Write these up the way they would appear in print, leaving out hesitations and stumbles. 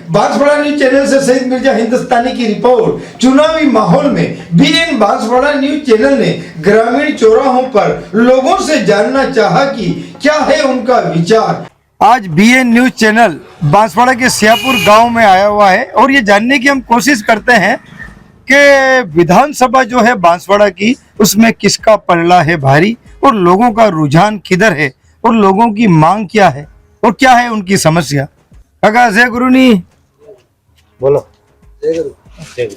Banswara news channel से सईद मिर्जा हिंदुस्तानी की report. चुनावी माहौल में बीएन बांसवाड़ा न्यूज चैनल ने ग्रामीण चौराहों पर लोगों से जानना चाहा कि क्या है उनका विचार। आज बीएन न्यूज चैनल बांसवाड़ा के सियापुर गांव में आया हुआ है और ये जानने की हम कोशिश करते हैं कि विधानसभा जो है बांसवाड़ा की, उसमें किसका पलड़ा है भारी और लोगों का रुझान किधर है और लोगों की मांग क्या है और क्या है उनकी समस्या। काका जय गुरुनी बोलो।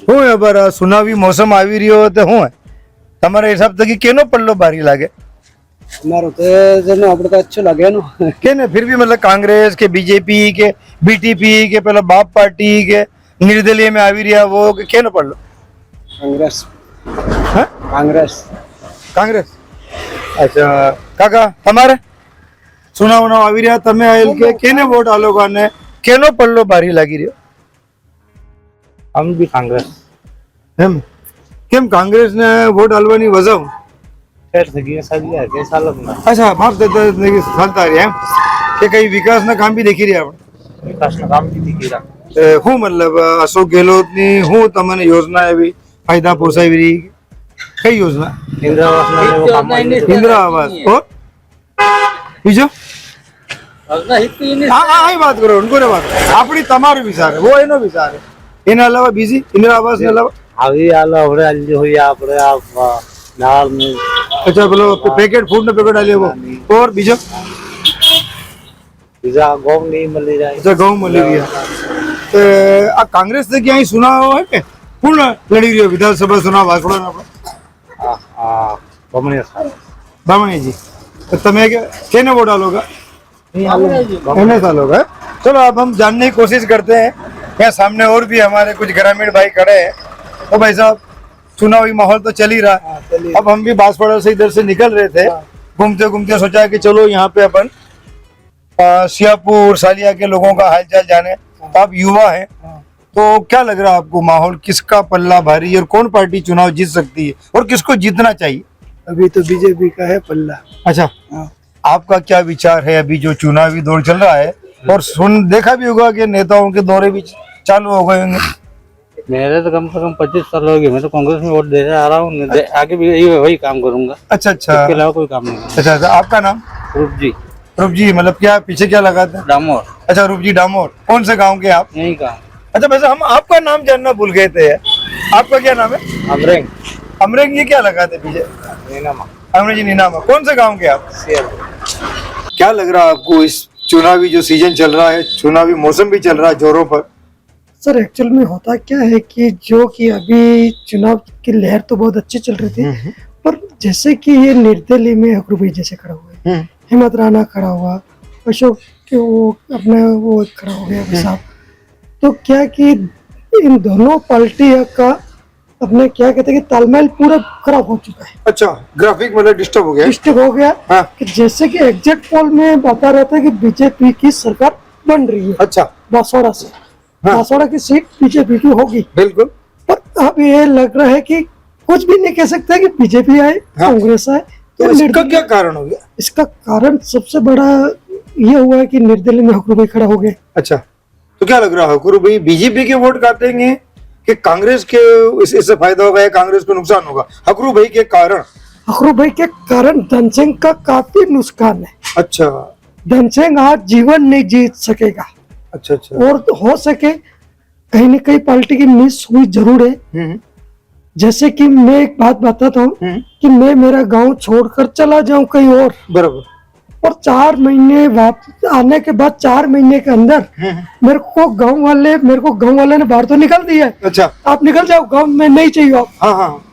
હું અબર સુનાવી મોસમ આવી રહ્યો તો હું તમારા હિસાબ થી કેનો પલ્લો ભારી લાગે? हमारो तो जनो આપણે તો अच्छो લાગે નો કેને फिर भी मतलब कांग्रेस के बीजेपी के बीटीपी के पहले बाप पार्टी के निर्दलीय में આવી રહ્યા वो के કેનો પલ્લો? कांग्रेस। हाँ कांग्रेस कांग्रेस। अच्छा काका તમારે ચુનાવ આવી રહ્યા, તમે આયેલ કે કેને વોટ આલોગા ને કેનો પલ્લો ભારી લાગી રહ્યો? हम भी कांग्रेस એમ કેમ કાંગ્રેસ ને વોટ આલવાની વજહ? फेर सगी साली है के साल में अच्छा माफ देता ચાલતા રહ્યા એમ કે કઈ વિકાસના કામ બી દેખી રહ્યા આપણે? विकास ना काम भी दिखी रहा। હું મતલબ અશોક ગેહલોતની હું તમને યોજના એવી ફાયદા પહોંચાવી રહી? કઈ યોજના? इंदिरा आवास में वो काम इंदिरा आवास और બીજો? હા હા એ વાત કરો, ઉनको ने बात આપણી તમારો વિચાર है, वो એનો વિચાર है। એના અલાવા બીજી इंदिरा आवास ને અલાવા આવી આલો આપણે આલી હોઈ આપણે આ નાળ में अच्छा बोलो पैकेट फूड ने पैकेट आलियो वो और बीजो? બીજા ગોમ नहीं मिली जाए। अच्छा गौ मिली गया तो आ कांग्रेस से क्या ही सुना हुआ है कि पूर्ण लड़ी रही हो विधानसभा चुनाव बांसवाड़ा ना આપણે? हां गमने साल बामणी जी तो તમે કેને वोट डालोगे? गमने साल होगा। चलो अब हम जानने की कोशिश करते हैं। यहाँ सामने और भी हमारे कुछ ग्रामीण भाई खड़े हैं। तो भाई साहब चुनावी माहौल तो चल ही रहा है, अब हम भी बांसवाड़ा से इधर से निकल रहे थे, घूमते घूमते सोचा कि चलो यहाँ पे अपन सियापुर सालिया के लोगों का हालचाल जाने। तो आप युवा हैं तो क्या लग रहा है आपको माहौल किसका पल्ला भारी और कौन पार्टी चुनाव जीत सकती है और किसको जीतना चाहिए? अभी तो बीजेपी का है पल्ला। अच्छा आपका क्या विचार है? अभी जो चुनावी दौर चल रहा है और देखा भी होगा कि नेताओं के दौरे भी चालू हो गए होंगे। मेरे तो कम से कम 25 साल हो गए, मैं तो कांग्रेस में वोट देने आ रहा हूँ, आगे भी यही वही काम करूंगा। अच्छा अच्छा, इसके अलावा कोई काम नहीं। अच्छा अच्छा, आपका नाम? रूप जी मतलब क्या पीछे क्या लगाते हैं? डामोर। अच्छा रूप जी डामोर, कौन से गांव के आप? यही काम। अच्छा वैसे हम आपका नाम जानना भूल गए थे, आपका क्या नाम है? अमरेंग। अमरेंग ये क्या लगाते पीछे? नीनामा। अमरेंग जी नीनामा, कौन से गाँव के आप? क्या लग रहा है आपको इस चुनावी जो सीजन चल रहा है, चुनावी मौसम भी चल रहा है जोरों पर? सर एक्चुअल में होता क्या है कि जो कि अभी चुनाव की लहर तो बहुत अच्छी चल रही थी, पर जैसे कि ये निर्दलीय में अकरू भाई जैसे खड़ा हुआ है, हिम्मत राणा खड़ा हुआ, अशोक के वो अपने वो खड़ा हो गया साहब, तो क्या कि इन दोनों पार्टी का अपने क्या कहते हैं कि तालमेल पूरा खराब हो चुका है। अच्छा ग्राफिक मतलब डिस्टर्ब हो गया? डिस्टर्ब हो गया। हाँ। कि जैसे कि एग्जैक्ट पोल में बता रहता है कि बीजेपी की सरकार बन रही है। अच्छा बांसवाड़ा से बांसवाड़ा की सीट बीजेपी की होगी बिल्कुल, पर अब ये लग रहा है कि कुछ भी नहीं कह सकता कि बीजेपी आए कांग्रेस आए। तो इसका क्या कारण हो गया? इसका कारण सबसे बड़ा ये हुआ है कि निर्दलीय में हकरू भाई खड़ा हो गए। अच्छा तो क्या लग रहा है हकरू भाई बीजेपी के वोट काटेंगे कि कांग्रेस के इससे फायदा होगा या कांग्रेस को नुकसान होगा? हकरू भाई के कारण? हकरू भाई के कारण धनसिंह का काफी नुकसान है। अच्छा धनसिंह आज जीवन नहीं जीत सकेगा। अच्छा अच्छा, और तो हो सके कहीं न कहीं पार्टी की मिस हुई जरूर है। जैसे कि मैं एक बात बताता हूँ कि मैं मेरा गांव छोड़कर चला जाऊं कहीं और, बराबर, और 4 महीने वापस आने के बाद 4 महीने के अंदर मेरे को गांव वाले ने बाहर तो निकल दिया है। अच्छा आप निकल जाओ, गांव में नहीं चाहिए आप। हाँ हाँ,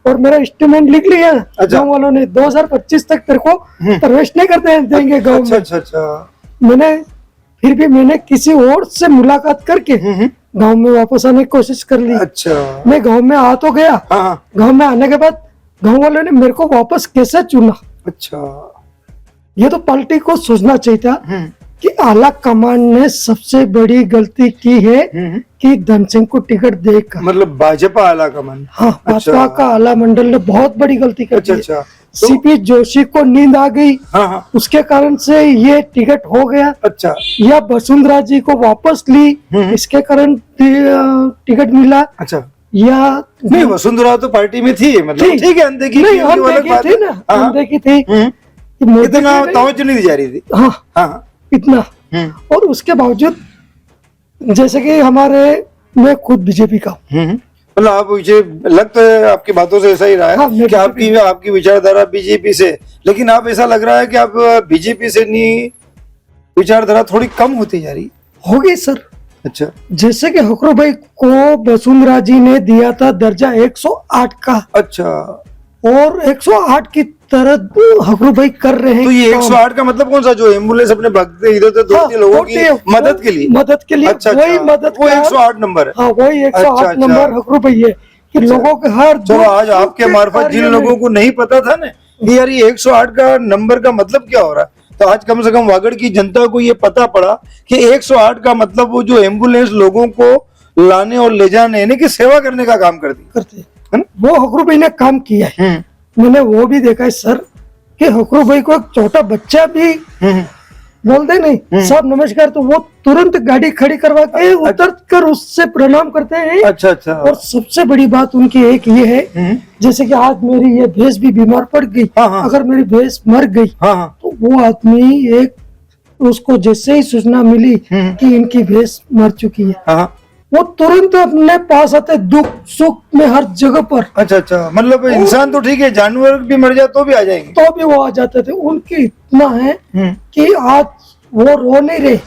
और मेरा स्टेटमेंट लिख लिया अच्छा। गांव वालों ने 2025 तक तेरे को प्रवेश नहीं करते देंगे गांव अच्छा में। अच्छा अच्छा, मैंने किसी और से मुलाकात करके गांव में वापस आने की कोशिश कर ली। अच्छा मैं गांव में आ तो गया। हाँ, गांव में आने के बाद गांव वालों ने मेरे को वापस कैसे चुना? अच्छा ये तो पार्टी को सोचना चाहिए था कि आला कमान ने सबसे बड़ी गलती की है कि धन सिंह को टिकट देकर। मतलब भाजपा आला कमान। हाँ, भाजपा का आला मंडल ने बहुत बड़ी गलती कर दी। अच्छा। सीपी जोशी को नींद आ गई, हाँ। उसके कारण से ये टिकट हो गया। अच्छा। या वसुंधरा जी को वापस ली, इसके कारण टिकट मिला। अच्छा। या नहीं, वसुंधरा तो पार्टी में थी, मतलब ठीक है, अनदेखी नहीं, की, वो अलग बात थी है। ना, हाँ। अनदेखी थी। इतना तवज्जो नहीं दी जा रही थी। हाँ, इतना। और उसके बावजूद जैसे कि हमारे, मैं खुद बीजेपी का हूँ। मतलब आप, मुझे लगता है आपकी बातों से ऐसा ही रहा है। हाँ, कि आपकी विचारधारा बीजेपी से, लेकिन आप ऐसा लग रहा है कि आप बीजेपी से नहीं, विचारधारा थोड़ी कम होती जा रही होगी सर। अच्छा। जैसे कि हकरू भाई को वसुंधरा जी ने दिया था दर्जा 108 का। अच्छा। और 108 की तरह हकरू भाई कर रहे हैं। तो ये 108 का मतलब कौन सा, जो एम्बुलेंस अपने भगते इधर से दौड़ती लोगों की मदद के लिए? मदद के लिए। अच्छा, वही मदद वो 108 नंबर है। हाँ, वही 108 नंबर हकरू भाई है कि लोगों के हर। चलो, आज आपके मार्फत जिन लोगों को नहीं पता था ना कि यार ये 108 का नंबर का मतलब क्या हो रहा है, तो आज कम से कम वागड़ की जनता को ये पता पड़ा कि 108 का मतलब वो जो एम्बुलेंस लोगों को लाने और ले जाने, यानी कि सेवा करने का काम करती है। वो हकरू भाई ने काम किया है। मैंने वो भी देखा है सर कि हकरू भाई को एक छोटा बच्चा भी बोलते नहीं साहब नमस्कार, तो वो तुरंत गाड़ी खड़ी करवा के उतर कर उससे प्रणाम करते हैं। अच्छा। और सबसे बड़ी बात उनकी एक ये है, जैसे कि आज मेरी ये भैंस भी बीमार पड़ गई। अगर मेरी भैंस मर गई तो वो आदमी एक, उसको जैसे ही सूचना मिली कि इनकी भैंस मर चुकी है, वो तुरंत अपने पास आते, दुख सुख में हर जगह पर। अच्छा। मतलब इंसान तो ठीक है, जानवर भी मर जाए तो भी आ जाएंगे। तो भी वो आ जाते थे। उनकी इतना है कि आज वो रो नहीं रहे,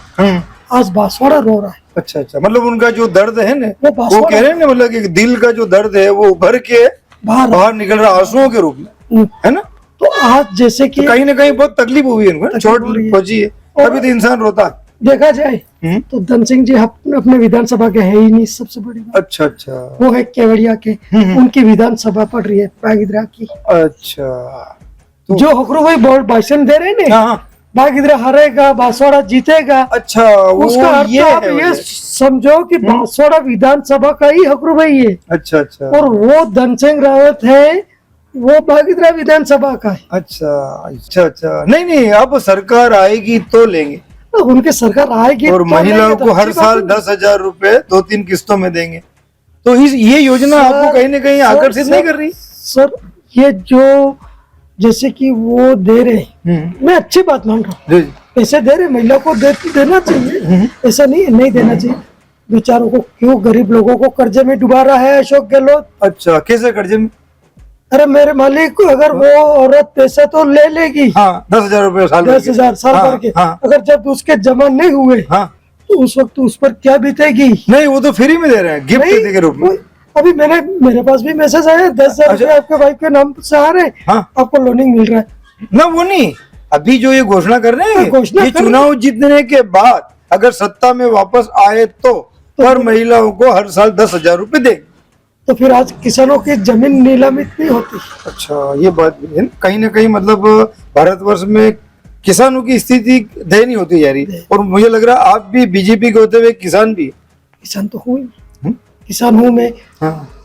आज बांसवाड़ा रो रहा है। अच्छा। मतलब उनका जो दर्द है ना, वो वो कह रहे हैं ना, मतलब कि दिल का जो दर्द है वो उभर के बाहर निकल रहा आंसुओं के रूप में, है ना। तो आज जैसे कि तो कहीं ना कहीं बहुत तकलीफ हुई है उनको, चोट पहुंची है, तभी तो इंसान रोता है। देखा जाए तो धन सिंह जी अपने विधानसभा के है ही नहीं, सबसे बड़ी बात। अच्छा। वो है केवड़िया के, उनकी विधानसभा पड़ रही है बागिद्रा की। अच्छा। तो जो हकरू भाई भाषण दे रहे हैं ना, बागिद्रा हारेगा, बांसवाड़ा जीतेगा। अच्छा, उसका अर्थ आप ये समझो कि बांसवाड़ा विधानसभा का ही हकरू भाई है। अच्छा। और वो धन सिंह रावत है, वो बागिद्रा विधानसभा का है। अच्छा। नहीं, अब सरकार आएगी तो लेंगे, उनकी सरकार आएगी और तो महिलाओं तो को हर अच्छी साल बात है। 10,000 रुपए 2-3 किस्तों में देंगे। तो ये योजना आपको कहीं ना कहीं आकर्षित नहीं कर रही? सर, ये जो जैसे कि वो दे रहे हैं, मैं अच्छी बात मान रहा हूँ, पैसे दे रहे, महिला को देना चाहिए, ऐसा नहीं देना चाहिए। बेचारों को क्यों, गरीब लोगों को कर्जे में डुबा रहा है अशोक गहलोत। अच्छा, कैसे कर्जे में? अरे मेरे मालिक, अगर वो औरत पैसा तो ले लेगी, 10,000 रुपए साल, 10,000 साल भर के, अगर जब उसके जमा नहीं हुए तो उस वक्त उस पर क्या बीतेगी? नहीं, वो तो फ्री में दे रहे हैं, गिफ्ट के रूप में। अभी मेरे पास भी मैसेज आया, 10,000 रुपए आपके वाइफ के नाम से आ रहे हैं, आपको लोनिंग मिल रहा है ना। वो नहीं, अभी जो ये घोषणा कर रहे हैं, ये चुनाव जीतने के बाद अगर सत्ता में वापस आए तो हर महिलाओं को हर साल 10,000 रुपए देंगे। तो फिर आज किसानों की जमीन नीलामी नहीं होती। अच्छा, ये बात भी है। कहीं ना कहीं मतलब भारतवर्ष में किसानों की स्थिति दयनीय होती जा रही है। और मुझे लग रहा है आप भी बीजेपी के होते हुए किसान भी। किसान तो हूँ, किसान हूँ मैं।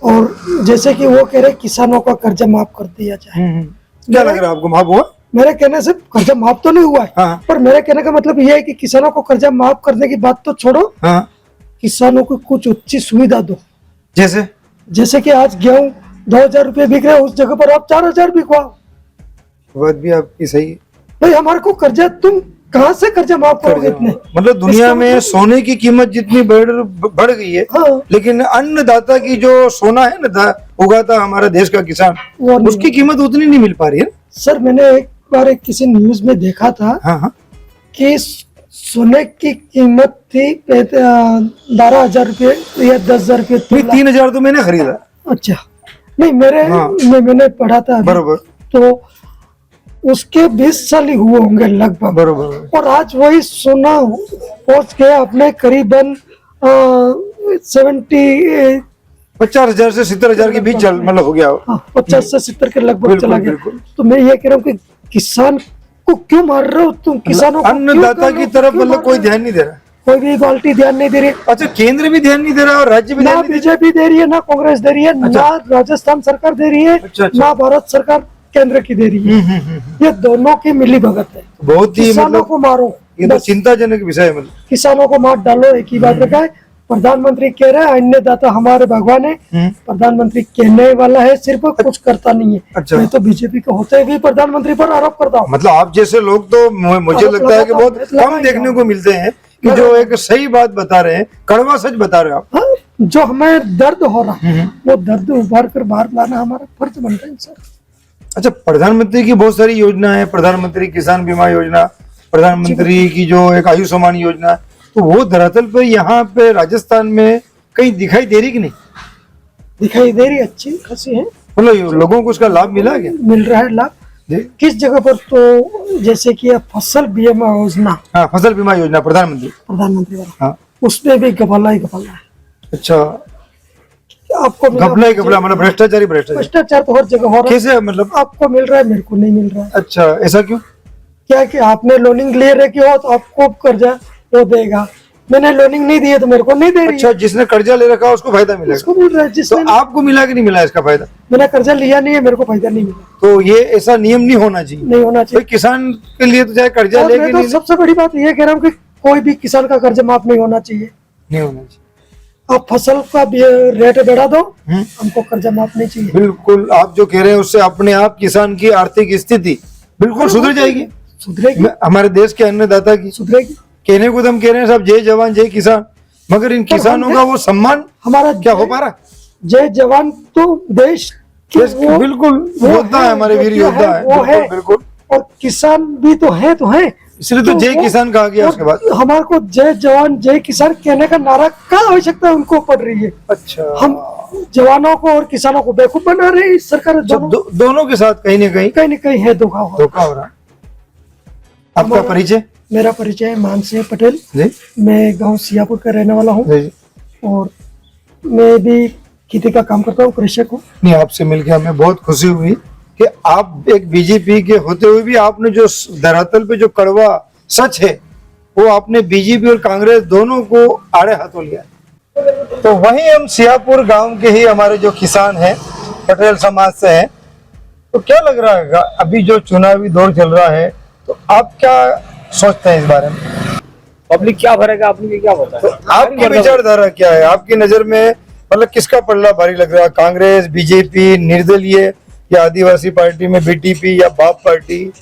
और जैसे कि वो कह रहे किसानों का कर्जा माफ कर दिया जाए। क्या लग रहा है आपको, माफ हुआ? मेरे कहने से कर्जा माफ तो नहीं हुआ है, पर मेरे कहने का मतलब ये है कि किसानों को कर्जा माफ करने की बात तो छोड़ो, किसानों को कुछ अच्छी सुविधा दो। जैसे कि आज गेहूं 2,000 रुपए बिक रहे, उस जगह पर आप 4,000 बिकवाओ। बात भी आपकी सही है भाई। हमारे को कर्जा, तुम कहाँ से कर्जा माफ करोगे इतने? मतलब दुनिया में सोने की कीमत जितनी बढ़ गई है, लेकिन अन्नदाता की जो सोना है ना, उगाता हमारा देश का किसान, उसकी कीमत उतनी नहीं मिल पा रही है। सर, मैंने एक बार किसी न्यूज में देखा था कि सोने की कीमत थी 12,000 रुपये या 10,000 रुपये। 3,000 तो मैंने खरीदा। अच्छा, नहीं मैंने पढ़ा था बरोबर। तो उसके 20 साल ही हुए होंगे लगभग। बरोबर। और आज वही सोना पहुंच गया अपने करीबन 50,000 से 70,000 के बीच मतलब हो गया। 50 से 70 के लगभग चला गया। तो मैं ये कह रहा हूँ कि किसान को क्यों मार रहे हो तुम? किसानों को क्यों अन्नदाता कर की रहे हो? तरफ क्यों मतलब मार कोई रहे हो? ध्यान नहीं दे रहा। कोई भी क्वालिटी ध्यान नहीं दे रही। अच्छा, केंद्र भी ध्यान नहीं दे रहा और राज्य भी ना ध्यान नहीं दे बीजेपी दे रही है, ना कांग्रेस दे रही है, अच्छा। ना राजस्थान सरकार दे रही है, अच्छा, अच्छा। ना भारत सरकार केंद्र की दे रही है। ये दोनों की मिली भगत है। रहा। बहुत ही किसानों मतलब को मारो, ये तो बस चिंताजनक विषय है। मतलब किसानों को मार डालो, एक ही बात रखा है। प्रधानमंत्री कह रहा है अन्नदाता हमारे भगवान है। प्रधानमंत्री कहने वाला है, सिर्फ कुछ करता नहीं है। अच्छा। मैं तो बीजेपी के होते हुए प्रधानमंत्री पर आरोप करता हूँ। मतलब आप जैसे लोग तो मुझे आरोप लगता है कि लगाता हूँ, बहुत लगाएंगे कम देखने हम। को मिलते हैं कि जो एक सही बात बता रहे हैं, कड़वा सच बता रहे हो आप। हाँ, जो हमें दर्द हो रहा है वो दर्द उभार कर बाहर लाना हमारा फर्ज बनता है सर। अच्छा, प्रधानमंत्री की बहुत सारी योजना है, प्रधानमंत्री किसान बीमा योजना, प्रधानमंत्री की जो एक आयुष्मान योजना, तो वो धरातल पे यहाँ पे राजस्थान में कहीं दिखाई दे रही कि नहीं? दिखाई दे रही अच्छी खासी है, मतलब लोगों को उसका लाभ मिला क्या? मिल रहा है लाभ। जी। किस जगह पर? तो जैसे कि ये फसल बीमा योजना हाँ, फसल बीमा योजना प्रधानमंत्री। प्रधानमंत्री वाला, हाँ, उसमें भी घपला ही घपला है। अच्छा, आपको मिला- घपला ही घपला, मतलब भ्रष्टाचारी भ्रष्टाचारी। भ्रष्टाचार तो हर जगह हो रहा है। कैसे मतलब? आपको मिल रहा है, मेरे को नहीं मिल रहा है। अच्छा, ऐसा क्यों? क्या कि आपने लोनिंग ले रखी हो तो आपको कर्जा वो देगा, मैंने लोनिंग नहीं दी है तो मेरे को नहीं दे रही अच्छा, जिसने कर्जा ले रखा उसको फायदा है। मिलेगा, उसको मिल रहा है। तो जिसने आपको मिला कि नहीं मिला इसका फायदा? मैंने कर्जा लिया नहीं है, मेरे को फायदा नहीं मिला। तो ये ऐसा नियम नहीं होना चाहिए। नहीं होना भाई चाहिए। किसान के लिए तो चाहे कर्जा और ले मैं कि तो नहीं, सबसे बड़ी बात ये कह रहा हूँ कि कोई भी किसान का कर्जा माफ नहीं होना चाहिए। नहीं होना चाहिए। आप फसल का रेट बढ़ा दो, हमको कर्जा माफ नहीं चाहिए। बिल्कुल, आप जो कह रहे हैं उससे अपने आप किसान की आर्थिक स्थिति बिल्कुल सुधर जाएगी। सुधरेगी, हमारे देश के अन्नदाता की सुधरेगी। कहने को तो हम कह रहे हैं सब जय जवान जय किसान, मगर इन किसानों का वो सम्मान हमारा क्या हो पा रहा? जय जवान तो देश के देश के बिल्कुल योद्धा है, हमारे वीर योद्धा है, वो है। बिल्कुल बिल्कुल। और किसान भी तो है इसलिए तो जय वो- किसान कहा गया और उसके बाद। हमारे को जय जवान जय किसान कहने का नारा क्या आवश्यकता उनको पड़ रही है? अच्छा, हम जवानों को और किसानों को बेवकूफ बना रहे हैं। इस सरकार जब दोनों के साथ कहीं ना कहीं न कहीं है धोखा हो। धोखा हो रहा। आपका हमारा- परिचय? मेरा परिचय है मानसिंह पटेल। जी मैं गांव सियापुर का रहने वाला हूँ जी। और मैं भी खेती का काम करता हूँ, कृषक हूँ। नहीं, आपसे मिलकर हमें बहुत खुशी हुई कि आप एक बीजेपी के होते हुए भी आपने जो धरातल पे जो कड़वा सच है वो आपने बीजेपी और कांग्रेस दोनों को आड़े हाथों लिया। तो वहीं हम सियापुर गांव के ही हमारे जो किसान हैं, पटेल समाज से हैं, तो क्या लग रहा है अभी जो चुनावी दौर चल रहा है, तो आप क्या सोचते हैं इस बारे में? पब्लिक क्या भरेगा, आपने क्या पता है? आपकी विचारधारा क्या है? आपकी नजर में मतलब किसका पल्ला भारी लग रहा है? कांग्रेस, बीजेपी, निर्दलीय या आदिवासी पार्टी में बीटीपी या बाप पार्टी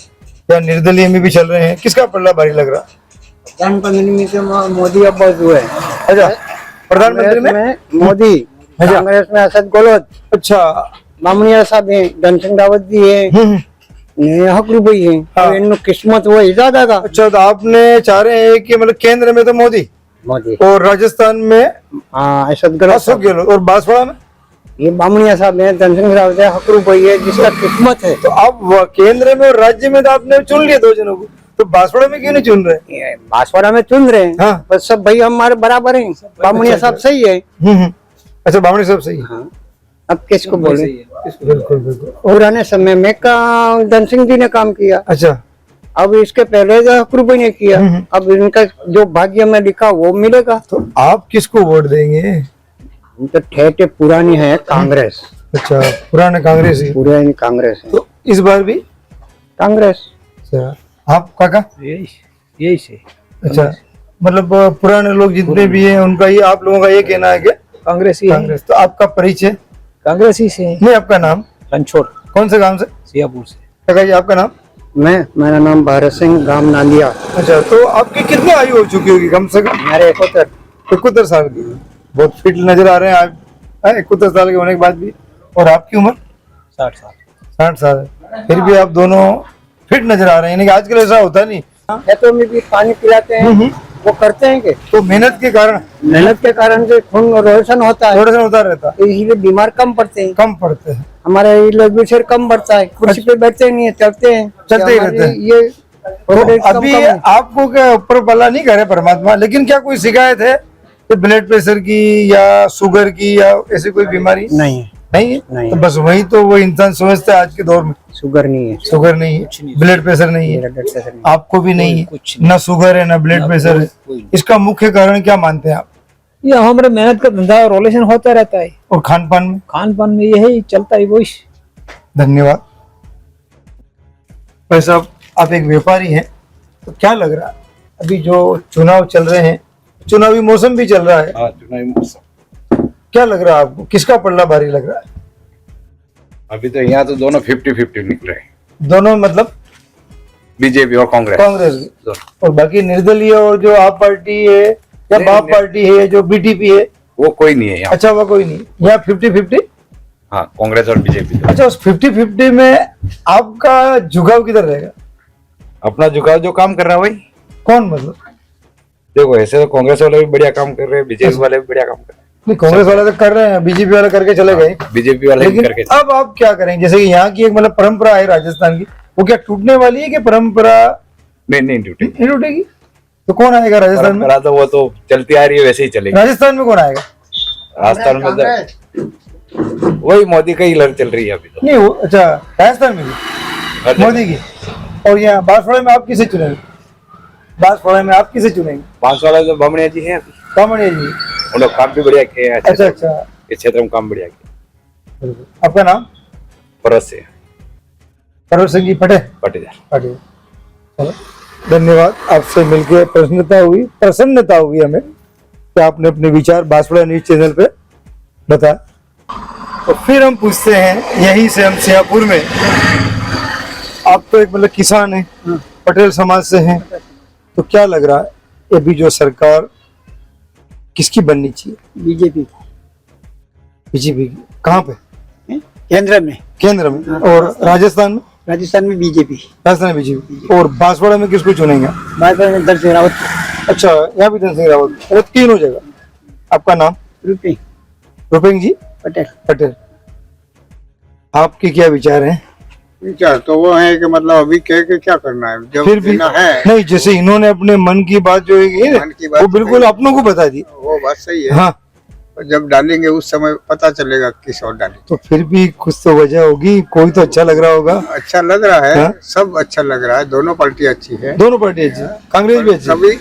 या निर्दलीय में भी चल रहे हैं, किसका पल्ला भारी लग रहा है? मोदी अब बहुत हुए। अच्छा, प्रधानमंत्री में मोदी, अच्छा। कांग्रेस में असद गहलोत, अच्छा, मामूनिया साहब है, धनसिंह रावत जी है, हकरू भाई है। हाँ। तो इनको किस्मत वो ज्यादा था। अच्छा, तो आपने चाह रहे हैं कि मतलब केंद्र में तो मोदी मोदी, और राजस्थान में हाँ, असद गहलोत अशोक गहलोत और बांसवाड़ा में ये मामूनिया साहब है, धनसिंह रावत है, हकरू भाई है, जिसका किस्मत है। तो अब केंद्र में और राज्य में तो आपने चुन लिया दो जनों को, तो बांसवाड़ा में क्यों नहीं चुन रहे? ये बांसवाड़ा में चुन रहे हैं। हाँ। बस सब भाई हमारे बराबर हैं। मामूनिया साहब सही है। अच्छा, बामणी साहब सही है। हाँ, अब किसको बोले? बिल्कुल बिल्कुल। पुराने समय में धन सिंह जी ने काम किया, अच्छा, अब इसके पहले हकरू भाई ने किया। अब इनका जो भाग्य में लिखा वो मिलेगा। तो आप किसको वोट देंगे? हम तो ठेठे पुरानी है कांग्रेस, अच्छा, पुराने कांग्रेस ही। पुरानी कांग्रेस है। तो इस बार भी? कांग्रेस। अच्छा, आप काका? यही से अच्छा, मतलब पुराने लोग जितने भी हैं उनका ये, आप लोगों का ये कहना है कि कांग्रेस ही कांग्रेस। तो आपका परिचय? कांग्रेस ही से नहीं, आपका नाम? रणछोड़ कौन से गांव से? सियापुर से। काका जी, आपका नाम? मेरा नाम भारत सिंह, गांव नालिया। अच्छा, तो आपकी कितनी आयु हो चुकी होगी कम से कम? मेरे 71 साल की। बहुत फिट नजर आ रहे हैं आप, 71 साल के होने के बाद भी। और आपकी उम्र? 60 साल। 60 साल। फिर भी आप दोनों फिट नजर आ रहे हैं, यानी कि आजकल ऐसा होता नहीं। खेतों में भी पानी पिलाते हैं, वो करते हैं कि तो मेहनत के कारण, मेहनत के कारण से खून रोशन होता है, थोड़ा सा होता रहता, इसलिए बीमार कम पड़ते हैं। कम पड़ते हैं। हमारे लोग शरीर कम बढ़ता है, कुर्सी पे बैठते नहीं है, चलते हैं, चलते ही हमारी रहते हैं। ये तो अभी आपको क्या ऊपर भला नहीं करे परमात्मा, लेकिन क्या कोई शिकायत है कि ब्लड प्रेशर की या शुगर की या ऐसी कोई बीमारी नहीं नहीं है? नहीं। तो बस वही तो वो इंसान समझते हैं आज के दौर में। शुगर नहीं है, शुगर नहीं है, ब्लड प्रेशर नहीं है, ब्लड प्रेशर नहीं, आपको भी नहीं है, ना शुगर है ना ब्लड प्रेशर है। इसका मुख्य कारण क्या मानते हैं आप? ये हमारे मेहनत का धंधा रोलेशन होता रहता है, और खान पान में? खान पान में यही चलता है। वो धन्यवाद भाई साहब, आप एक व्यापारी हैं, तो क्या लग रहा है अभी जो चुनाव चल रहे हैं, चुनावी मौसम भी चल रहा है, हाँ, चुनावी मौसम क्या लग रहा है आपको, किसका पल्ला भारी लग रहा है? अभी तो यहाँ तो दोनों 50-50 निकले हैं, दोनों मतलब बीजेपी और कांग्रेस। कांग्रेस और बाकी निर्दलीय और जो आप पार्टी है या नहीं, बाप नहीं। पार्टी है जो बीटीपी है, वो कोई नहीं है यहाँ। अच्छा वो कोई नहीं, यहाँ 50-50। हाँ, कांग्रेस और बीजेपी। अच्छा, उस 50-50 में आपका झुकाव किधर रहेगा? अपना झुकाव जो काम कर रहा है वही। कौन मतलब? देखो ऐसे तो कांग्रेस वाले भी बढ़िया काम कर रहे हैं, बीजेपी वाले भी बढ़िया काम कर रहे नहीं, कांग्रेस वाले तो कर रहे हैं, बीजेपी वाले करके चले गए, हैं, बीजेपी वाले भी लेकिन करके। अब आप क्या करेंगे? जैसे कि यहाँ की एक मतलब परंपरा है राजस्थान की, वो क्या टूटने वाली है कि परंपरा नहीं टूटी नहीं टूटेगी? तो कौन आएगा राजस्थान में? परंपरा तो वो तो चलती आ रही है, वैसे ही चलेगी। राजस्थान में कौन आएगा? राजस्थान में तो वही मोदी का ही लड़ चल रही है अभी तो। नहीं अच्छा, राजस्थान में भी हर जगह। मोदी की। और यहाँ बांसवाड़ा में आप किसे चुनेंगे? बांसवाड़ा में आप किसे चुनेंगे? 5 वाला जो बामणिया जी है, कामड़िया जी। उन लोग काम भी बढ़िया किए हैं। अच्छा अच्छा, इस क्षेत्र में काम बढ़िया किया। आपका नाम? परस से करोड़ सिंह जी पटेल। पटेल। चलो धन्यवाद, आपसे मिलकर प्रसन्नता हुई हमें कि आपने अपने विचार बांसवाड़ा न्यूज चैनल पे बताया। तो फिर हम पूछते हैं, यहीं से हम सियापुर में, आप तो एक मतलब किसान हैं, पटेल समाज से हैं, तो क्या लग रहा है अभी जो सरकार किसकी बननी चाहिए? बीजेपी बीजेपी की। कहाँ पे? केंद्र में, केंद्र में। और राजस्थान में? राजस्थान में बीजेपी, राजस्थान में बीजेपी। और बांसवाड़ा में किसको चुनेंगे? भाजपा में दर्शन रावत, अच्छा, यहाँ भी धन सिंह रावत, मतलब 3 हो जाएगा। आपका नाम? रूपी रुपेंग जी पटेल। पटेल। आपके क्या विचार हैं? विचार तो वो है कि मतलब अभी कह के क्या करना है, जब फिर भी देना है नहीं, जैसे इन्होंने अपने मन की बात जो है मन की बात वो बिल्कुल सही। अपनों को बता दी। वो बात सही है। हाँ, और जब डालेंगे उस समय पता चलेगा किस और डालेंगे। तो फिर भी कुछ तो वजह होगी, कोई तो अच्छा लग रहा होगा। अच्छा लग रहा है, हाँ? सब अच्छा लग रहा है, दोनों पार्टी अच्छी है, दोनों पार्टी अच्छी, कांग्रेस भी अच्छी, सभी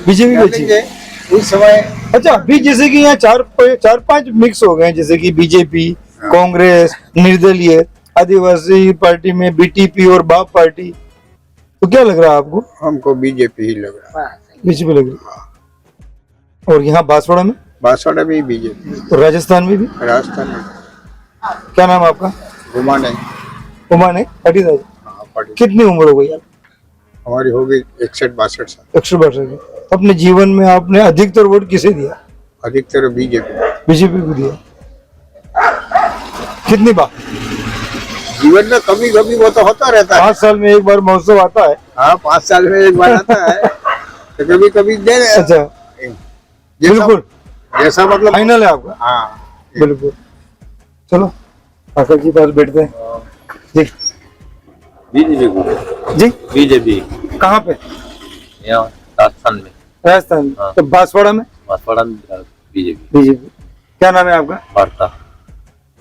बीजेपी भी अच्छी। डालेंगे उस समय। अच्छा, अभी जैसे कि यहाँ 4-5 मिक्स हो गए हैं, जैसे कि बीजेपी, कांग्रेस, निर्दलीय, आदिवासी पार्टी में बीटीपी और बाप पार्टी, तो क्या लग रहा है आपको? हमको बीजेपी ही लग रहा है। बीजेपी लग रही है। और यहाँ बांसवाड़ा में? बांसवाड़ा में बीजेपी, और राजस्थान में भी? राजस्थान में क्या नाम है आपका? घुमा नहीं। उमा ने पाटीदार। हाँ, पार्टी कितनी उम्र हो गई आप? हमारी हो गई 61-62 साल। 162 की। अपने जीवन में आपने अधिकतर वोट किसे दिया? अधिकतर बीजेपी। बीजेपी को दिया। कितनी बार? जीवन में कभी कभी वो तो होता रहता है। 5 साल में एक बार महोत्सव आता है। हाँ, 5 साल में एक बार आता है, तो कभी कभी दे रहे हैं। अच्छा, बिल्कुल जैसा मतलब फाइनल है आपका? हाँ, बिल्कुल। चलो आशा जी पास बैठते हैं जी। बीजेपी को। जी बीजेपी कहाँ पे? यहाँ राजस्थान में। राजस्थान में। हाँ। तो बांसवाड़ा में? बांसवाड़ा में बीजेपी। बीजेपी। क्या नाम है आपका? वार्ता।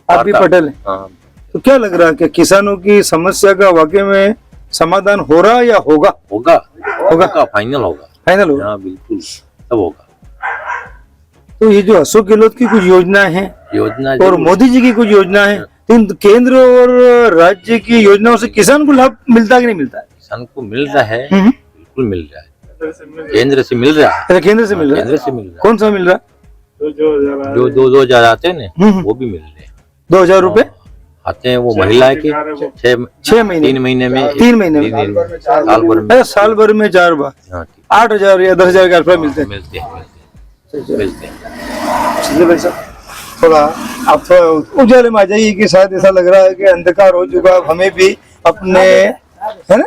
आप भी पटेल हैं। हाँ, तो क्या लग रहा है कि किसानों की समस्या का वाकई में समाधान हो रहा है या होगा? होगा होगा। फाइनल होगा। फाइनल होगा। हाँ बिल्कुल, सब होगा। तो ये जो अशोक गहलोत की कुछ योजनाएं हैं योजना और जरूर- मोदी जी की कुछ योजनाएं हैं, तो इन केंद्र और राज्य की योजनाओं से किसान को लाभ मिलता है कि नहीं मिलता है? किसान को मिल रहा है, हम्म। बिल्कुल मिल रहा है। केंद्र से मिल रहा है। अच्छा, केंद्र से मिल रहा केंद्र है। से मिल रहा कौन सा मिल रहा है? है। जो 2,000 आते हैं ना, हम्म। वो भी मिल रहे हैं। 2000 रुपए आते हैं वो महिला के 6 महीने 3 महीने में 3 महीने में। साल भर में। अच्छा, साल भर में 4 बार हाँ, ठीक। 8,000 या 10,000 के आसपास मिलते हैं। मिलते हैं। चलिए भाई साहब, थोड़ा आप थोड़ा उजाले में आ जाइए कि शायद ऐसा लग रहा है कि अंधकार हो चुका, अब हमें भी अपने है ना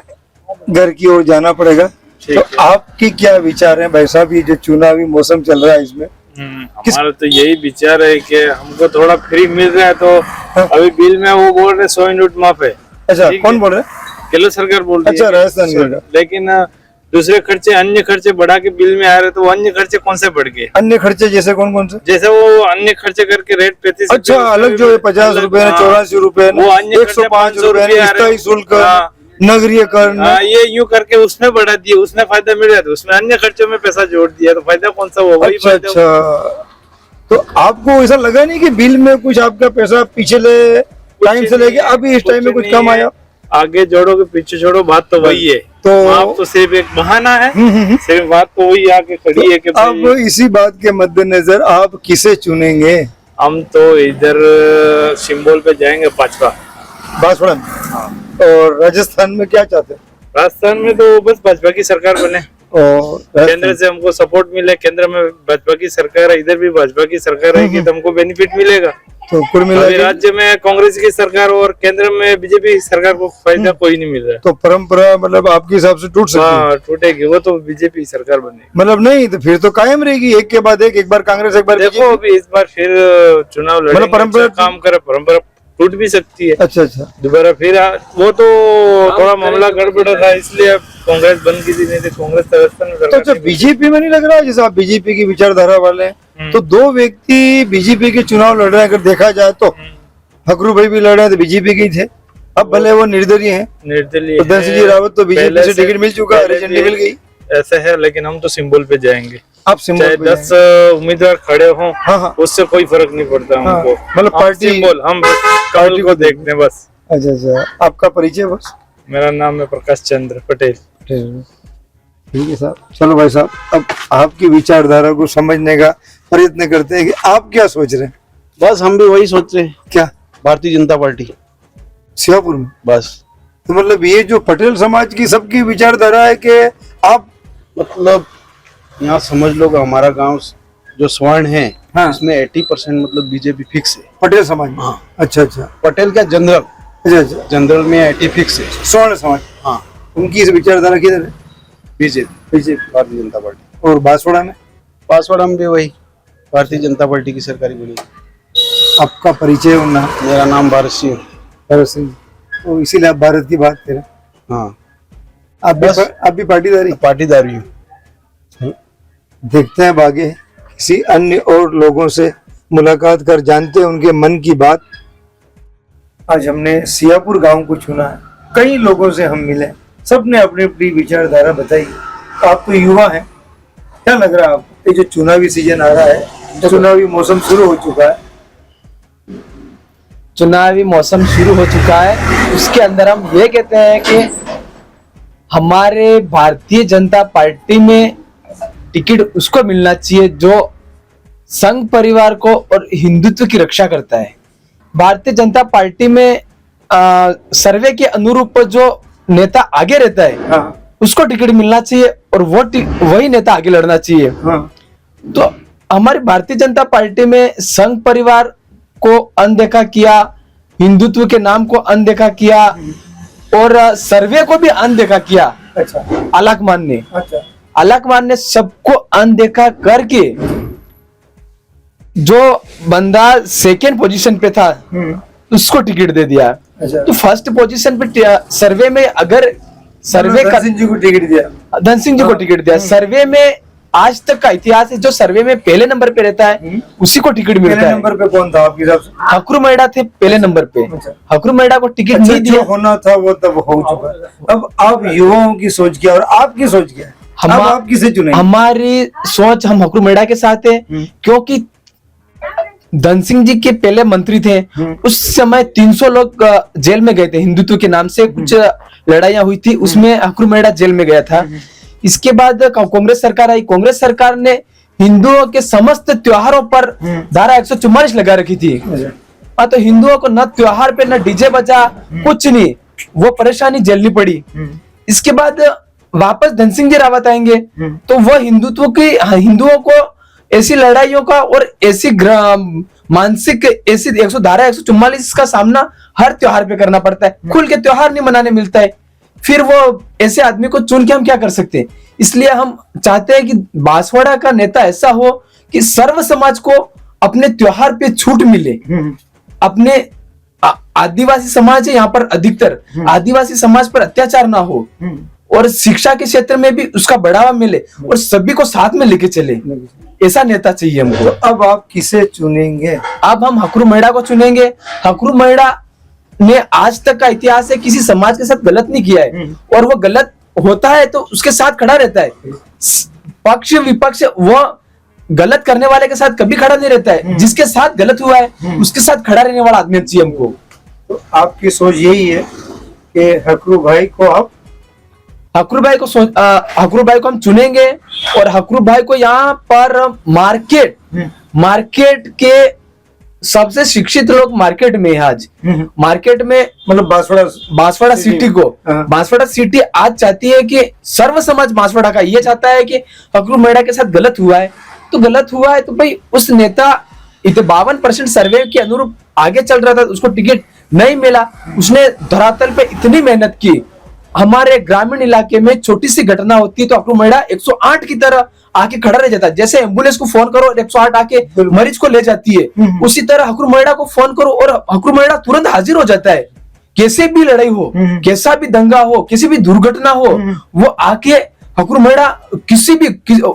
घर की ओर जाना पड़ेगा। तो आपकी क्या विचार है भाई साहब, ये जो चुनावी मौसम चल रहा है इसमें? हमारा तो यही विचार है कि हमको थोड़ा फ्री मिल रहा है, तो अभी बिल में वो बोल रहे 100 यूनिट माफ है। अच्छा, ठीक कौन है। बोल रहा है? केंद्र सरकार बोल रही अच्छा, है। राजस्थान सरकार। लेकिन दूसरे खर्चे अन्य खर्चे बढ़ा के बिल में आ रहे, तो वो अन्य खर्चे कौन से बढ़ गए? अन्य खर्चे जैसे कौन कौन से? जैसे वो अन्य खर्चे करके रेट 35 अच्छा, अलग जो है 50 रुपए, 84 रुपए, वो अन्य 105 रुपए, स्थायी शुल्क, हाँ। नगरीयकरण, ये यूं करके उसमें बढ़ा दिए, उसमें फायदा मिल रहा था, उसमें अन्य खर्चों में पैसा जोड़ दिया, तो फायदा कौन सा हुआ? वही अच्छा फायदा हुआ। अच्छा। तो आपको ऐसा लगा नहीं कि बिल में कुछ आपका पैसा पिछले टाइम से लेके अभी इस टाइम में कुछ कम आया? आगे जोड़ो के पीछे छोड़ो, बात तो वही है। तो आप तो सिर्फ एक बहाना है, सिर्फ बात तो वही आके खड़ी है कि अब इसी बात के मद्देनजर आप किसे चुनेंगे? हम तो इधर सिंबल पे जाएंगे, भाजपा। बांसवाड़ा में। और राजस्थान में क्या चाहते हैं? राजस्थान में तो बस भाजपा की सरकार बने और केंद्र से हमको सपोर्ट मिले, केंद्र में भाजपा की सरकार है, इधर भी भाजपा की सरकार रहेगी तो हमको बेनिफिट मिलेगा। तो कुल मिला अभी के राज्य में कांग्रेस की सरकार और केंद्र में बीजेपी सरकार को फायदा कोई नहीं मिल रहा है। तो परंपरा मतलब आपके हिसाब से टूट सकती है? हाँ, टूटेगी, वो तो बीजेपी सरकार बनेगी। मतलब नहीं तो फिर तो कायम रहेगी, एक के बाद एक बार कांग्रेस एक बार देखो अभी इस बार फिर चुनाव लड़ेंगे, मतलब परंपरा अच्छा काम करे, परंपरा टूट भी सकती है अच्छा अच्छा। दोबारा फिर वो तो थोड़ा मामला गड़बड़ था, इसलिए कांग्रेस बन गई थी, नहीं तो कांग्रेस राजस्थान में तो अच्छा, बीजेपी में नहीं लग रहा है जैसे आप बीजेपी की विचारधारा वाले हैं, तो दो व्यक्ति बीजेपी के चुनाव लड़ रहे हैं, अगर देखा जाए तो हकरू भाई भी लड़ रहे हैं तो बीजेपी के ही थे, अब भले वो निर्दलीय हैं, निर्दलीय तो धनसिंह जी रावत तो बीजेपी पहले से से- टिकट मिल चुका, हरी झंडी मिल गई। ऐसा है, लेकिन हम तो सिंबल पे जाएंगे, आप सिंबल चाहे पे 10 उम्मीदवार खड़े हों, हाँ हाँ। उससे कोई फर्क नहीं पड़ता हाँ, हमको। मतलब हम पार्टी- सिंबल, हम कमल को देखते हैं बस। अच्छा अच्छा। आपका परिचय बस? मेरा नाम है प्रकाश चंद्र पटेल। ठीक है साहब, चलो भाई साहब, अब आपकी विचारधारा को समझने का प्रयत्न करते हैं कि आप क्या सोच रहे हैं। बस हम भी वही सोच रहे हैं, क्या? भारतीय जनता पार्टी सियापुर में? बस। तो मतलब ये जो पटेल समाज की सबकी विचारधारा है कि आप मतलब यहाँ समझ लो कि हमारा गांव जो स्वर्ण है, हाँ। इसमें 80% मतलब बीजेपी फिक्स है। पटेल समाज में? हाँ। अच्छा अच्छा पटेल क्या जनरल, अच्छा अच्छा। जनरल में 80 फिक्स है। स्वर्ण समाज, हाँ, उनकी इस विचारधारा किधर है? BJP, Bharatiya Janata party. और बांसवाड़ा में? पासवाड़ा में भी वही भारतीय जनता पार्टी की सरकारी बनी। आपका परिचय होना? मेरा नाम भारत सिंह। भरत सिंह। तो इसीलिए आप भारत की बात करें। हाँ, आप भी पाटीदारी? पाटीदारी हूँ। देखते हैं अब आगे किसी अन्य और लोगों से मुलाकात कर जानते हैं उनके मन की बात। आज हमने सियापुर गांव को चुना है, कई लोगों से हम मिले, सबने अपनी अपनी विचारधारा बताई। आप तो युवा हैं, क्या लग रहा है आपको? ये जो चुनावी सीजन आ रहा है, चुनावी मौसम शुरू हो चुका है, चुनावी मौसम शुरू हो चुका है, उसके अंदर हम ये कहते हैं कि हमारे भारतीय जनता पार्टी में टिकट उसको मिलना चाहिए जो संघ परिवार को और हिंदुत्व की रक्षा करता है। भारतीय जनता पार्टी में सर्वे के अनुरूप जो नेता आगे रहता है, हाँ, उसको टिकट मिलना चाहिए और वही नेता आगे लड़ना चाहिए। हाँ, तो हमारी भारतीय जनता पार्टी में संघ परिवार को अनदेखा किया, हिंदुत्व के नाम को अनदेखा किया और सर्वे को भी अनदेखा किया। अच्छा आलाकमान ने अच्छा आलाकमान ने सबको अनदेखा करके जो बंदा सेकेंड पोजीशन पे था उसको टिकट दे दिया। अच्छा। तो फर्स्ट पोजीशन पे सर्वे में अगर सर्वे का धनसिंह जी को टिकट दिया, धन सिंह जी को टिकट दिया। सर्वे में आज तक का इतिहास है, जो सर्वे में पहले नंबर पे रहता है उसी को टिकट मिलता पहले है। नंबर पे कौन था आपके हिसाब से? हकरू मैडा थे पहले नंबर पे। अच्छा। हकरू मैडा को टिकट अच्छा, नहीं जो दिया। होना था वो तब हो चुका है। अब आप युवाओं की सोच क्या और आपकी सोच क्या है? अब आप किसे चुनेंगे? हमारी सोच, हम हकरू मैडा के साथ है, क्योंकि धन सिंह जी के पहले मंत्री थे, उस समय 300 लोग जेल में गए थे हिंदुत्व के नाम से, कुछ लड़ाइयां हुई थी, उसमें हकरू मैडा जेल में गया था। इसके बाद कांग्रेस सरकार आई, कांग्रेस सरकार ने हिंदुओं के समस्त त्योहारों पर धारा 144 लगा रखी थी। तो हिंदुओं को न त्योहार पे न डीजे बजा, कुछ नहीं, वो परेशानी झेलनी पड़ी। इसके बाद वापस धन सिंह जी रावत आएंगे तो वो हिंदुओं को ऐसी लड़ाइयों का और ऐसी मानसिक ऐसी धारा 144 का सामना हर त्योहार पे करना पड़ता है। खुल के त्योहार नहीं मनाने मिलता है, फिर वो ऐसे आदमी को चुन के हम क्या कर सकते हैं? इसलिए हम चाहते हैं कि बांसवाड़ा का नेता ऐसा हो कि सर्व समाज को अपने त्योहार पे छूट मिले। अपने आदिवासी समाज है यहाँ पर, अधिकतर आदिवासी समाज पर अत्याचार ना हो, और शिक्षा के क्षेत्र में भी उसका बढ़ावा मिले और सभी को साथ में लेके चले, ऐसा नेता चाहिए हमको। अब आप किसे चुनेंगे? अब हम हकरू मेड़ा को चुनेंगे। हकरू मेड़ा ने आज तक का इतिहास है किसी समाज के साथ गलत नहीं किया है, और वो गलत होता है तो उसके साथ खड़ा रहता है। पक्ष विपक्ष वो गलत करने वाले के साथ कभी खड़ा नहीं रहता है, जिसके साथ गलत हुआ है उसके साथ खड़ा रहने वाला आदमी चाहिए हमको। तो आपकी सोच यही है कि हकरू भाई को आप हकरू भाई को हम चुनेंगे, और हकरू भाई को यहाँ पर मार्केट के सबसे शिक्षित लोग मार्केट में है आज। मार्केट में मतलब बांसवाड़ा सिटी को, बांसवाड़ा सिटी आज चाहती है कि सर्व समाज बांसवाड़ा का ये चाहता है कि हकरू मेड़ा के साथ गलत हुआ है तो भाई उस नेता 52% सर्वे के अनुरूप आगे चल रहा था, उसको टिकट नहीं मिला। उसने धरातल पे इतनी मेहनत की, हमारे ग्रामीण इलाके में छोटी सी घटना होती है तो हकरू मेड़ा 108 की तरह आके खड़ा रह जाता है। जैसे एम्बुलेंस को फोन करो और 108 आके मरीज को ले जाती है, उसी तरह हकरू मेड़ा को फोन करो और हकरू मेड़ा तुरंत हाजिर हो जाता है। कैसे भी लड़ाई हो, कैसा भी दंगा हो, किसी भी दुर्घटना हो, वो आके हकरू मेड़ा किसी भी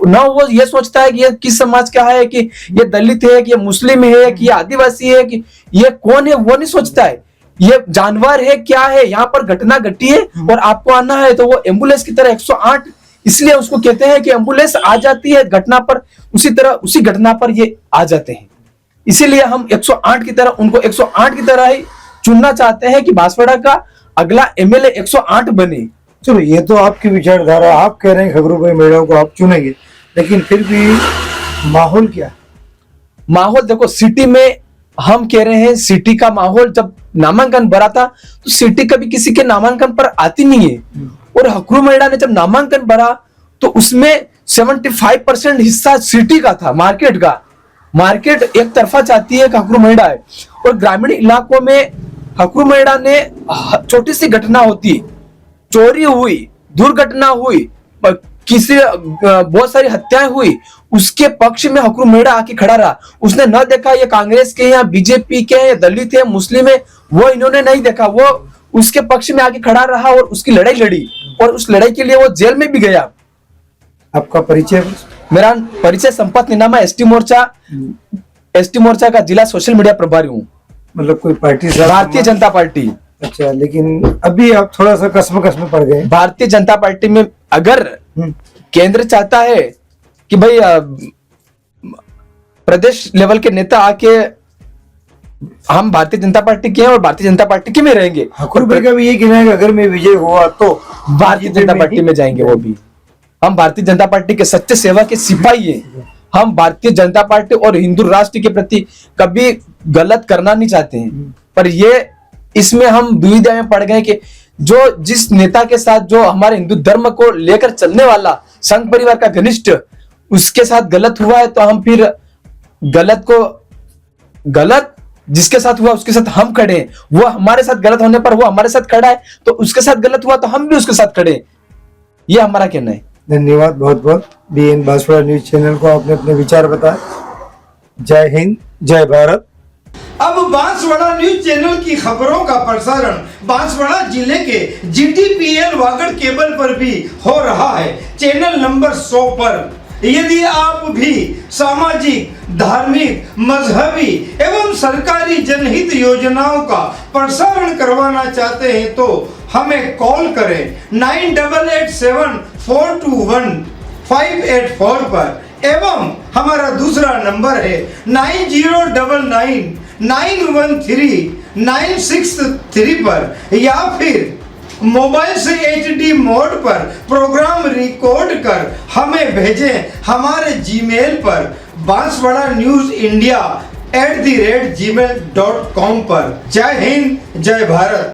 ना वो ये सोचता है कि ये किस समाज का है, कि ये दलित है, कि ये मुस्लिम है, कि ये आदिवासी है, कि ये कौन है, वो नहीं सोचता है। ये जानवर है क्या है, यहाँ पर घटना घटी है और आपको आना है, तो वो एम्बुलेंस की तरह 108 इसलिए उसको कहते हैं कि एम्बुलेंस आ जाती है घटना पर, उसी घटना पर ये आ जाते हैं। इसीलिए हम 108 की तरह उनको 108 की तरह ही चुनना चाहते हैं कि बांसवाड़ा का अगला एमएलए 108 बने। चलो ये तो आपकी विचारधारा, आप कह रहे हैं हकरू भाई मेड़ा को आप चुनेंगे, लेकिन फिर भी माहौल क्या है? माहौल देखो, सिटी में हम कह रहे हैं, सिटी का माहौल जब नामांकन भरा था तो सिटी कभी किसी के नामांकन पर आती नहीं है, और हकरू मेड़ा ने जब नामांकन भरा तो उसमें 75% हिस्सा सिटी का था, मार्केट का। मार्केट एक तरफा चाहती है कि हकरू मेड़ा है, और ग्रामीण इलाकों में हकरू मेड़ा ने छोटी सी घटना होती, चोरी हुई, दुर्घटना हुई, किसी बहुत सारी हत्याएं हुई, उसके पक्ष में हकरू मेड़ा आके खड़ा रहा। उसने न देखा ये कांग्रेस के या बीजेपी के या दलित है मुस्लिम है, वो इन्होंने नहीं देखा, वो उसके पक्ष में आके खड़ा रहा और उसकी लड़ाई लड़ी, और उस लड़ाई के लिए वो जेल में भी गया। आपका परिचय? मेरा परिचय संपत निनामा, एसटी मोर्चा का जिला सोशल मीडिया प्रभारी हूँ। मतलब कोई पार्टी से? भारतीय जनता पार्टी। अच्छा, लेकिन अभी आप थोड़ा सा कसम पड़ गए। भारतीय जनता पार्टी में अगर केंद्र चाहता है कि भाई प्रदेश लेवल के नेता आके, हम भारतीय जनता पार्टी के हैं और भारतीय जनता पार्टी के में रहेंगे। हकरू भाई का भी ये कहना है कि अगर मैं विजय हुआ तो भारतीय जनता पार्टी में जाएंगे। वो भी, हम भारतीय जनता पार्टी के सच्चे सेवा के सिपाही हैं। हम भारतीय जनता पार्टी और हिंदू राष्ट्र के प्रति कभी गलत करना नहीं चाहते हैं, पर ये इसमें हम दुविधा में पड़ गए कि जो जिस नेता के साथ, जो हमारे हिंदू धर्म को लेकर चलने वाला संघ परिवार का घनिष्ठ, उसके साथ गलत हुआ है तो हम फिर गलत जिसके साथ हुआ उसके साथ हम खड़े हैं। वो हमारे साथ गलत होने पर वो हमारे साथ खड़ा है, तो उसके साथ गलत हुआ तो हम भी उसके साथ खड़े हैं। ये हमारा कहना है। धन्यवाद बहुत बहुत। बीएन बांसवाड़ा न्यूज चैनल को आपने अपने विचार बताए। जय हिंद, जय भारत। अब बांसवाड़ा न्यूज चैनल की खबरों का प्रसारण बांसवाड़ा जिले के GTPL वागड़ केबल पर भी हो रहा है, चैनल नंबर 100 पर। यदि आप भी सामाजिक, धार्मिक, मजहबी एवं सरकारी जनहित योजनाओं का प्रसारण करवाना चाहते हैं तो हमें कॉल करें 9887421584 पर, एवं हमारा दूसरा नंबर है 9099913963 पर, या फिर मोबाइल से HD मोड पर प्रोग्राम रिकॉर्ड कर हमें भेजें हमारे जीमेल पर banswada.news.india@gmail.com पर। जय हिंद, जय भारत।